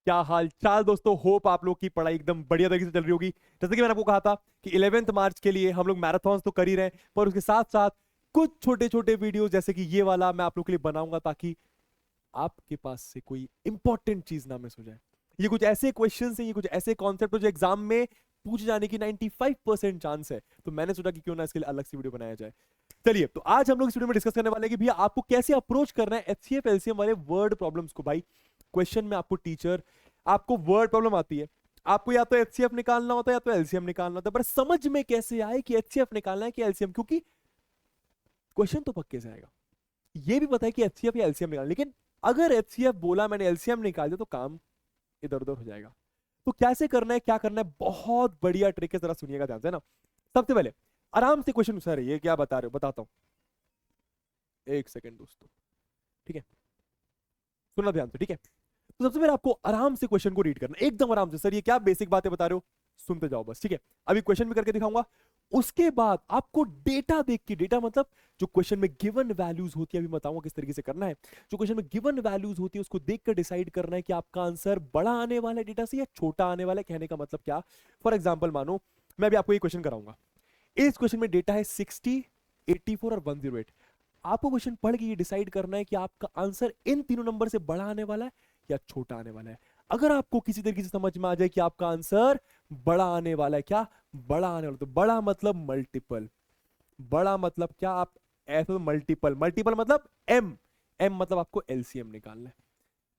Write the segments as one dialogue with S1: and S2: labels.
S1: क्या हाल चाल दोस्तों, होप आप लोग की पढ़ाई एकदम बढ़िया तरीके से चल रही होगी। जैसे कि मैंने आपको कहा था कि 11th मार्च के लिए हम लोग मैराथन तो कर ही रहे हैं, पर उसके साथ साथ कुछ छोटे छोटे वीडियो जैसे कि ये वाला मैं आप लोग के लिए बनाऊंगा, ताकि आपके पास से कोई इंपॉर्टेंट चीज ना मिस हो जाए। ये कुछ ऐसे क्वेश्चन है, ये कुछ ऐसे कॉन्सेप्ट है जो एग्जाम में पूछे जाने की 95% चांस है। तो मैंने सोचा कि क्यों ना इसके लिए अलग से वीडियो बनाया जाए। चलिए, तो आज हम लोग इस वीडियो में डिस्कस करने वाले हैं कि भैया आपको कैसे अप्रोच करना है एचसीएफ एलसीएम वाले वर्ड प्रॉब्लम्स को। भाई क्वेश्चन में आपको टीचर, आपको वर्ड प्रॉब्लम आती है, आपको या तो एचसीएफ निकालना होता है या तो एलसीएम निकालना होता है, पर समझ में कैसे आए कि एचसीएफ निकालना है कि एलसीएम, क्योंकि क्वेश्चन तो पक्के से आएगा। ये भी पता है कि एचसीएफ या एलसीएम निकालना, लेकिन अगर एचसीएफ बोला मैंने एलसीएम निकाल दिया तो काम इधर उधर हो जाएगा। तो कैसे करना है, क्या करना है, बहुत बढ़िया ट्रिक है, जरा सुनिएगा ध्यान से ना। सबसे पहले आराम से क्वेश्चन, सर ये क्या बता रहे हो, बताता हूं, एक सेकंड दोस्तों, ठीक है, सुनना ध्यान से, ठीक है। तो सबसे पहले आपको आराम से क्वेश्चन को रीड करना, एकदम आराम से। सर ये क्या बेसिक बातें बता रहे हो, सुनते जाओ बस, ठीक है। अभी क्वेश्चन भी करके दिखाऊंगा। उसके बाद आपको डेटा देख के, डेटा मतलब जो क्वेश्चन में गिवन वैल्यूज होती है, अभी बताऊंगा किस तरीके से करना है। जो क्वेश्चन में गिवन वैल्यूज होती है उसको देख कर डिसाइड करना है कि आपका आंसर बड़ा आने वाला है डेटा से या छोटा आने वाला है। कहने का मतलब क्या, फॉर एग्जाम्पल मानो मैं अभी आपको ये क्वेश्चन कराऊंगा, इस क्वेश्चन में डेटा है 60, 84 और 108। आपको क्वेश्चन पढ़ के ये डिसाइड करना है कि आपका आंसर इन तीनों नंबर से बड़ा आने वाला है या छोटा आने वाला है। अगर आपको किसी तरीके से समझ में आ जाए कि आपका आंसर बड़ा आने वाला है, क्या बड़ा आने वाला, तो बड़ा मतलब मल्टीपल, बड़ा मतलब क्या, आप ऐसे तो मल्टीपल, मल्टीपल मतलब एम, एम मतलब आपको एलसीएम निकालना है।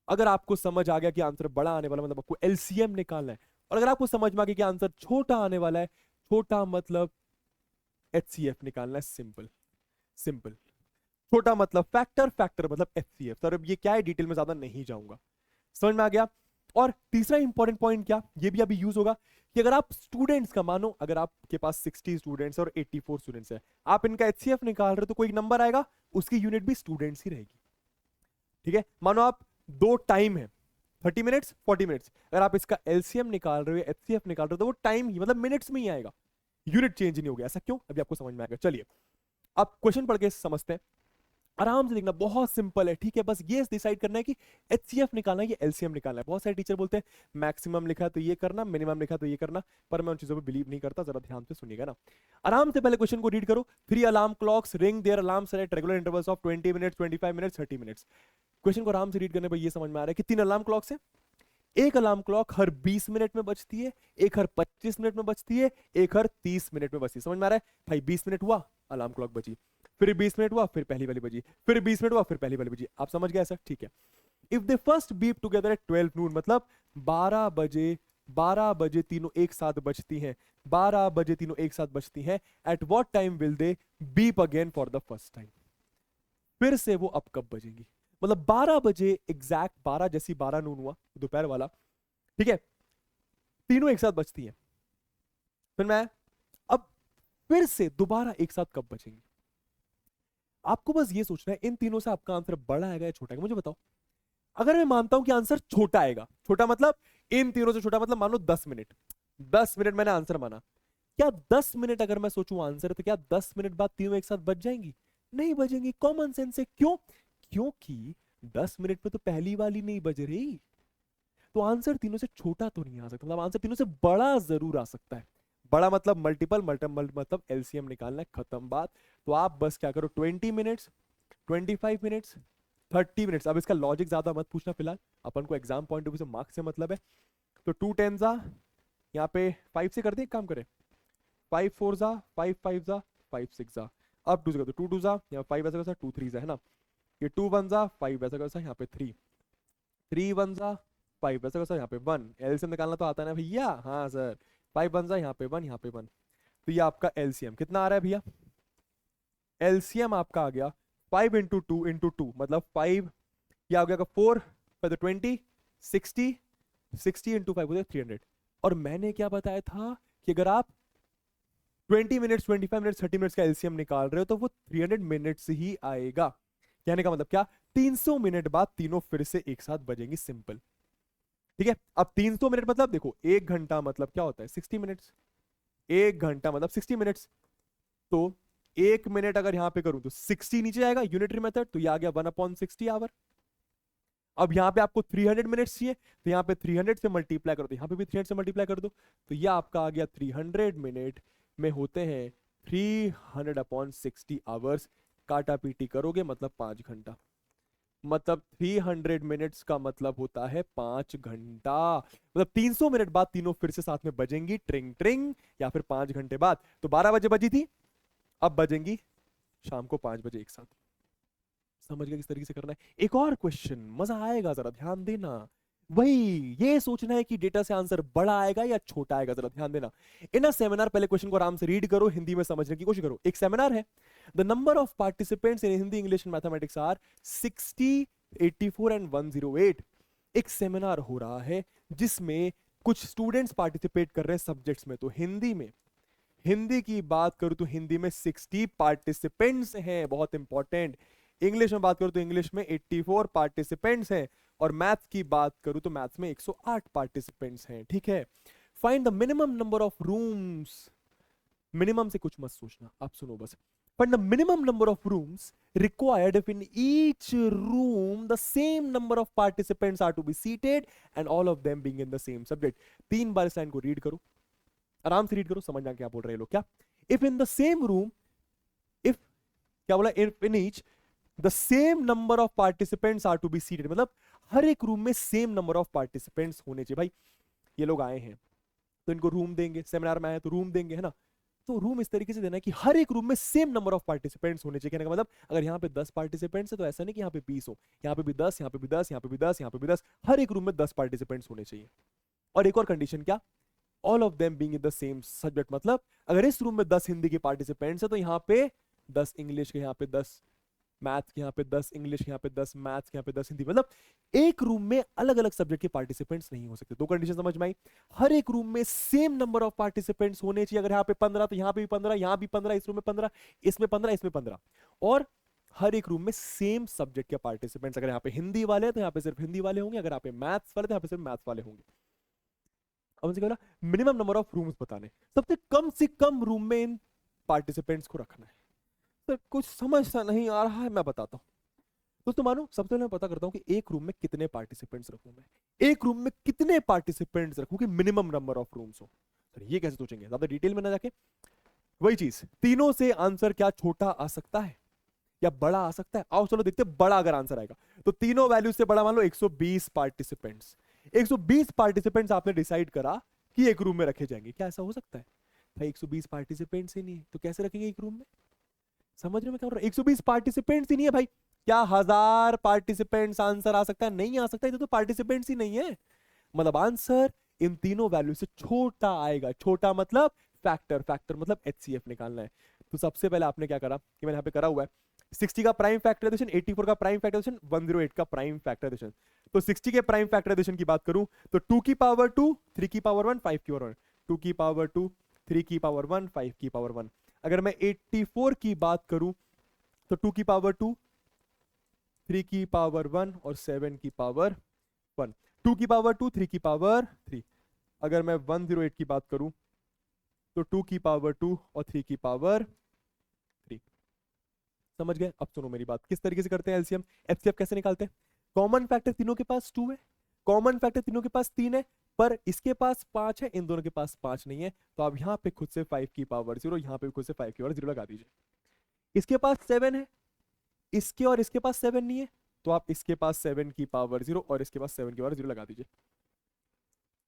S1: अगर आपको समझ आ गया कि आंसर बड़ा आने वाला मतलब आपको एलसीएम निकालना है, और अगर आपको समझ में आ गया कि आंसर छोटा आने वाला है, छोटा मतलब एचसीएफ निकालना है। Simple simple. छोटा मतलब फैक्टर, फैक्टर मतलब एचसीएफ। सर अब ये क्या है, डिटेल में ज्यादा नहीं जाऊंगा, समझ में आ गया। और तीसरा इंपॉर्टेंट पॉइंट क्या, ये भी अभी यूज होगा, कि अगर आप स्टूडेंट्स का, मानो अगर आपके पास 60 स्टूडेंट्स और 84 स्टूडेंट्स है, आप इनका एचसीएफ निकाल रहे हो, तो कोई नंबर आएगा, उसकी यूनिट भी स्टूडेंट्स ही रहेगी, ठीक है। मानो आप दो टाइम है, 30 मिनट्स 40 मिनट्स, अगर आप इसका एलसीएम निकाल रहे हो, एचसीएफ निकाल रहे हो, तो वो टाइम ही मतलब मिनट्स में ही आएगा, यूनिट चेंज नहीं होगा। ऐसा क्यों, अभी आपको समझ में आएगा। चलिए अब क्वेश्चन पढ़ के समझते हैं, आराम से देखना, बहुत सिंपल है, ठीक है। बस ये डिसाइड करना है कि एचसीएफ निकालना है या एलसीएम निकालना है। बहुत सारे टीचर बोलते हैं मैक्सिमम लिखा है तो ये करना, मिनिमम लिखा है तो ये करना, पर मैं उन चीजों पर बिलीव नहीं करता। जरा ध्यान से सुनिएगा ना, आराम से पहले क्वेश्चन को रीड करो। 3 alarm clocks ring their alarms at regular intervals of 20 minutes, 25 minutes, 30 minutes. Question को आराम से रीड करने पर ये समझ में आ रहा है कि 3 अलार्म क्लॉक्स है। एक अलार्म क्लॉक हर 20 मिनट में बजती है, एक हर 25 मिनट में बजती है, एक हर 30 मिनट में बजती है। समझ में आ रहा है भाई, 20 मिनट हुआ अलार्म क्लॉक बजी, फिर 20 मिनट हुआ फिर पहली वाली बजी, फिर 20 मिनट हुआ फिर पहली वाली बजी। आप समझ गए ऐसा, ठीक है। If they first beep together at 12 नून, मतलब 12 बजे, 12 बजे तीनों एक साथ बजती हैं, 12 बजे तीनों एक साथ बजती हैं। At what time will they beep again for the first time, फिर से वो अब कब बजेंगी। मतलब 12 बजे एग्जैक्ट, 12 जैसी 12 नून हुआ दोपहर वाला, ठीक है, तीनों एक साथ बजती हैं, फिर मैं अब फिर से दोबारा एक साथ कब बचेंगे। आपको बस ये सोचना है इन तीनों से आपका आंसर बड़ा आएगा या छोटा आएगा, मुझे बताओ। अगर मैं मानता हूं कि आंसर छोटा आएगा, छोटा मतलब इन तीनों से छोटा, मतलब मान लो 10 मिनट, 10 मिनट मैंने आंसर माना, क्या 10 मिनट अगर मैं सोचूं आंसर है, तो क्या 10 मिनट बाद तीनों एक साथ बच जाएंगी, नहीं बजेंगी। कॉमन सेंस है, क्यों, क्योंकि 10 मिनट में तो पहली वाली नहीं बज रही, तो आंसर तीनों से छोटा तो नहीं आ सकता, मतलब आंसर तीनों से बड़ा जरूर आ सकता है। बड़ा मतलब मल्टीपल, मल्टीपल मतलब एलसीएम निकालना है, खत्म बात। तो आप बस क्या करो, 20 मिनट्स, 25 मिनट्स, 30 मिनट्स। अब इसका लॉजिक ज्यादा मत पूछना फिलहाल, अपन को एग्जाम पॉइंट ऑफ व्यू से मार्क्स से मतलब है। तो 2 10 यहाँ पे 5 से कर दे, एक काम करे, 5 4 5 5 5 6 अब 2 से कर दो, 2 2 यहाँ 5 ऐसा कैसा, 2 3 है ना, ये 2 1 5 ऐसा कैसा, यहाँ पे 3 3 1 5 ऐसा कैसा, यहाँ पे 1। एलसीएम निकालना तो आता है ना भैया, हाँ सर। 5 1 यहाँ पे 1, यहाँ पे 1, तो ये आपका एलसीएम कितना आ रहा है भैया, एलसीएम आपका आ गया 5 इंटू टू मतलब 5, ये आ गया 4 तो 20, 60, 60 इंटू 5 होता है 300। और मैंने क्या बताया था कि अगर आप 20 मिनट्स, 25 मिनट्स, 30 मिनट्स का एलसीएम निकाल रहे हो तो वो 300 मिनट्स ही आएगा। कहने का मतलब क्या, 300 मिनट बाद तीनों फिर से एक साथ बजेंगी, सिंपल, ठीक है। अब 300 मिनट मतलब देखो, 1 घंटा मतलब क्या होता है, 60 मिनट्स, 1 घंटा मतलब 60 मिनट्स। तो 1 मिनट अगर यहां पे करूं तो 60 नीचे आएगा, यूनिटरी मेथड, तो ये आ गया 1/60 आवर। अब यहाँ पे आपको 300 मिनट्स चाहिए, तो यहाँ पे 300 से मल्टीप्लाई कर दो, यहाँ पे भी 300 से मल्टीप्लाई कर दो, तो ये आपका आ गया 300 मिनट में होते हैं 300/60 आवर्स। काटा पीटी करोगे मतलब 5 घंटा, मतलब 300 मिनट्स का मतलब होता है 5 घंटा। मतलब 300 मिनट बाद तीनों फिर से साथ में बजेंगी ट्रिंग ट्रिंग, या फिर 5 घंटे बाद। तो 12 बजे बजी थी, अब बजेंगी शाम को 5 बजे एक साथ। समझ गए किस तरीके से करना है? एक और क्वेश्चन, मजा आएगा, जरा ध्यान देना। वही ये सोचना है कि डेटा से आंसर बड़ा आएगा या छोटा आएगा, जरा ध्यान देना। इन अ सेमिनार, पहले क्वेश्चन को आराम से रीड करो, हिंदी में समझने की कोशिश करो। एक सेमिनार है, the number of participants in Hindi, English and mathematics are 60, 84 and 108। एक सेमिनार हो रहा है जिसमें कुछ स्टूडेंट्स पार्टिसिपेट कर रहे हैं सब्जेक्ट्स में। तो हिंदी में, हिंदी की बात करूं तो हिंदी में 60 पार्टिसिपेंट्स हैं, बहुत इंपॉर्टेंट। इंग्लिश में बात करूं तो इंग्लिश में 84 पार्टिसिपेंट्स हैं, और मैथ्स की बात करूं तो मैथ्स में 108 पार्टिसिपेंट्स हैं। ठीक है, find the minimum number of rooms. Minimum से कुछ मत सोचना, आप सुनो बस। Find the minimum number of rooms required if in each room the same number of participants are to be seated and all of them being in the same subject. 3 बार इस line को रीड करो, आराम से read करो, समझना क्या बोल रहे हैं लोग। क्या? If in the same room, if, क्या बोला, if in each the same number of participants are to be seated, मतलब हर एक रूम में सेम नंबर ऑफ पार्टिसिपेंट्स होने चाहिए। भाई ये लोग आए हैं तो इनको रूम देंगे, सेमिनार में आए तो रूम देंगे, है ना? तो रूम इस तरीके से देना है कि हर एक रूम में सेम नंबर ऑफ पार्टिसिपेंट्स होने चाहिए। कहने का मतलब अगर यहाँ पे 10 पार्टिसिपेंट्स है तो ऐसा नहीं कि यहाँ पे 20 हो, यहाँ पे भी 10, यहाँ पे भी 10, यहाँ पे भी 10, यहाँ पे भी 10, हर एक रूम में 10 पार्टिसिपेंट्स होने चाहिए। और एक और कंडीशन, क्या? All of them being in the same subject, मतलब अगर इस रूम में 10 हिंदी के पार्टिसिपेंट्स है तो यहाँ पे 10 इंग्लिश के, यहाँ पे 10 मैथ्स के, यहाँ पे 10 इंग्लिश के, यहाँ पे 10 मैथ्स के, यहाँ पे 10 हिंदी। मतलब एक रूम में अलग अलग सब्जेक्ट के पार्टिसिपेंट्स नहीं हो सकते। 2 कंडीशन समझ में आई? हर एक रूम में सेम नंबर ऑफ पार्टिसिपेंट्स होने चाहिए। अगर यहाँ पे 15 तो यहाँ पे भी 15, यहाँ भी 15, इस रूम में 15, इसमें 15, इसमें 15। और हर एक रूम में सेम सब्जेक्ट के पार्टिसिपेंट्स, अगर यहाँ पे हिंदी वाले हैं तो यहाँ पे सिर्फ हिंदी वाले होंगे, अगर यहाँ पे मैथ्स वाले तो यहाँ पे सिर्फ मैथ्स वाले होंगे। अब मुझे बोला मिनिमम नंबर ऑफ रूम्स बताने, सबसे कम से कम रूम में इन पार्टिसिपेंट्स को रखना है। तो कुछ समझ सा नहीं आ रहा है, मैं बताता हूं दोस्तों। मानो सबसे पहले मैं पता करता हूं कि एक रूम में कितने पार्टिसिपेंट्स रखूं मैं, एक रूम में कितने पार्टिसिपेंट्स रखूं कि मिनिमम नंबर ऑफ रूम्स हो। तो ये कैसे सोचेंगे, ज्यादा डिटेल में ना जाके। वही चीज, तीनों से आंसर क्या छोटा आ सकता है या बड़ा आ सकता है? आओ चलो देखते हैं। बड़ा अगर आंसर आएगा तो तीनों वैल्यू से बड़ा मान लो 120 पार्टिसिपेंट्स। 120 पार्टिसिपेंट्स आपने डिसाइड करा कि एक रूम में रखे जाएंगे। क्या ऐसा हो सकता है? भाई 120 पार्टिसिपेंट्स ही नहीं है तो कैसे रखेंगे एक रूम में? समझ रहे हो मैं क्या बोल रहा हूं? 120 पार्टिसिपेंट्स ही नहीं है भाई, क्या 1000 पार्टिसिपेंट्स आंसर आ सकता है? नहीं आ सकता, तो पार्टिसिपेंट्स ही नहीं है। मतलब आंसर इन तीनों वैल्यू से छोटा आएगा। छोटा मतलब फैक्टर, फैक्टर मतलब एचसीएफ निकालना है। तो सबसे पहले आपने क्या करा कि मैंने यहाँ पे करा हुआ है 60 का प्राइम फैक्टराइजेशन, 84 का प्राइम फैक्टराइजेशन, 108 का प्राइम फैक्टराइजेशन। तो 60 के प्राइम फैक्टराइजेशन की बात करूं तो 2 की पावर 2, 3 की पावर 1, 5 की पावर 1, 2 की पावर 2, 3 की पावर 1, 5 की पावर 1। अगर मैं 84 की बात करूं तो 2 की पावर 2, 3 की पावर 1 और 7 की पावर 1। 2 की पावर 2, 3 की पावर 3। अगर मैं 108 की बात करूं तो 2 की पावर 2 और 3 की पावर 3। समझ गए? अब सुनो मेरी बात, किस तरीके से करते हैं एलसीएम एचसीएफ कैसे निकालते हैं। कॉमन फैक्टर तीनों के पास 2 है, कॉमन फैक्टर तीनों के पास 3 है, पर इसके पास 5 है, इन दोनों के पास 5 नहीं है। तो आप यहां पे खुद से 5 की पावर 0, यहां पे खुद से 5 की पावर 0 लगा दीजिए। इसके पास 7 है, इसके और इसके पास 7 नहीं है, तो आप इसके पास 7 की पावर 0 और इसके पास 7 की पावर 0 लगा दीजिए।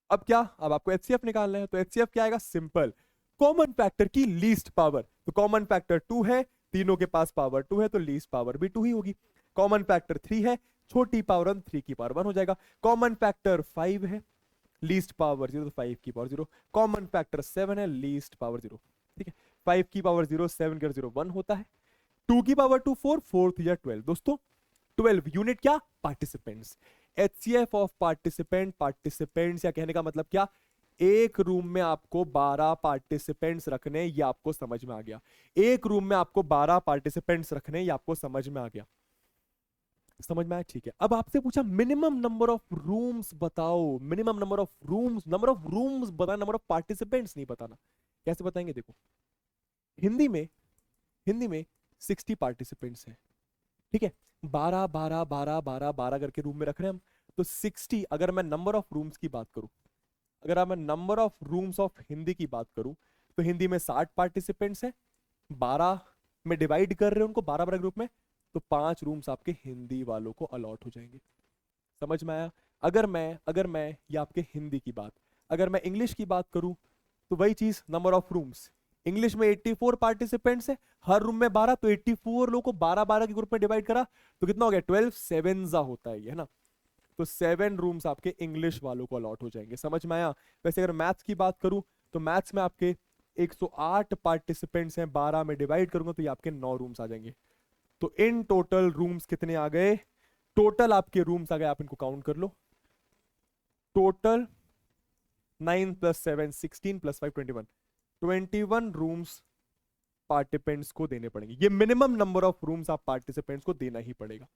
S1: अब क्या, अब आपको एचसीएफ निकालना है। तो एचसीएफ क्या आएगा? सिंपल, कॉमन फैक्टर की लीस्ट पावर। तो कॉमन फैक्टर 2 है, तीनों के पास पावर 2 है, तो लीस्ट पावर भी 2 ही होगी। कॉमन फैक्टर 3 है, छोटी पावर 1, 3 की पावर 1 हो जाएगा। कॉमन फैक्टर 5 है, लीस्ट पावर 0, तो 5 की पावर 0। कॉमन फैक्टर 7 है, लीस्ट पावर 0। ठीक है, 5 की पावर 0, 7 की पावर 0, 1 होता है। 2 की पावर 2, 4, 4 या 12। दोस्तों 12 यूनिट क्या? Participants. HCF of participant, participants या कहने का मतलब क्या, एक रूम में आपको 12 पार्टिसिपेंट्स रखने, ये आपको समझ में आ गया। एक रूम में आपको 12 पार्टिसिपेंट्स रखने, ये आपको समझ में आ गया। समझ में आया? ठीक है। अब आपसे पूछा मिनिमम नंबर ऑफ रूम्स बताओ। Minimum number of rooms, number of rooms बताना, नंबर ऑफ पार्टिसिपेंट्स नहीं बताना। कैसे बताएंगे? देखो, हिंदी में 60 पार्टिसिपेंट्स हैं, ठीक है, 12 12 12 12 12 करके रूम में रख रहे हैं हम। तो 60, अगर मैं नंबर ऑफ रूम्स की बात करूं, अगर मैं number of rooms of Hindi की बात करूं, तो हिंदी में 60 पार्टिसिपेंट्स हैं, 12 में डिवाइड कर रहे हैं उनको 12 12 ग्रुप में, तो 5 रूम्स आपके हिंदी वालों को अलॉट हो जाएंगे। समझ में आया? अगर मैं ये आपके हिंदी की बात, अगर मैं इंग्लिश की बात करूं, तो वही चीज, नंबर ऑफ रूम्स, इंग्लिश में 84 पार्टिसिपेंट्स है, हर रूम में 12, तो 84 लोगों को 12 12 के ग्रुप में डिवाइड करा, तो कितना हो गया, 12 सेवेंजा होता है ये, है ना। तो 7 रूम्स आपके इंग्लिश वालों को अलॉट हो जाएंगे। समझ में आया? वैसे अगर मैथ्स की बात करूं, तो मैथ्स में आपके 108 पार्टिसिपेंट्स हैं, 12 में डिवाइड करूंगा तो ये आपके 9 रूम्स आ जाएंगे। तो इन टोटल रूम्स कितने आ गए, टोटल आपके रूम्स आ गए, आप इनको काउंट कर लो, टोटल 9 + 7 16 + 5 21, 21 रूम्स पार्टिसिपेंट्स को देने पड़ेंगे। ये मिनिमम नंबर ऑफ रूम्स आप पार्टिसिपेंट्स को देना ही पड़ेगा।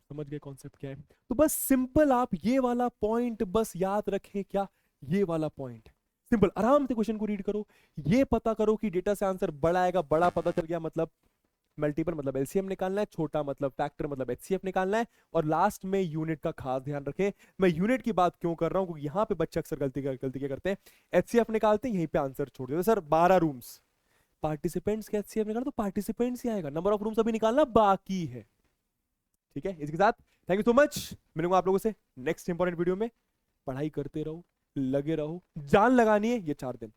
S1: समझ गए कॉन्सेप्ट क्या है? तो बस सिंपल आप ये वाला पॉइंट बस याद रखें, क्या, ये वाला पॉइंट सिंपल, आराम से क्वेश्चन को रीड करो, ये पता करो कि डेटा से आंसर बड़ा आएगा, बड़ा पता चल गया मतलब मल्टीपल मतलब एलसीएम निकालना है, छोटा मतलब फैक्टर मतलब एचसीएफ निकालना है, और लास्ट में यूनिट का खास ध्यान रखें। मैं यूनिट की बात क्यों कर रहा हूं, क्योंकि यहां पे बच्चे अक्सर गलती क्या करते हैं, एचसीएफ निकालते हैं, यहीं पे आंसर छोड़ देते हैं। सर 12 रूम्स, पार्टिसिपेंट्स के एचसीएफ निकालो तो पार्टिसिपेंट्स ही आएगा, नंबर ऑफ रूम्स अभी निकालना बाकी है। ठीक है, इसके साथ थैंक यू सो मच, मिलूंगा आप लोगों से नेक्स्ट इंपॉर्टेंट वीडियो में। पढ़ाई करते रहो, लगे रहो, जान लगानी है ये 4 दिन।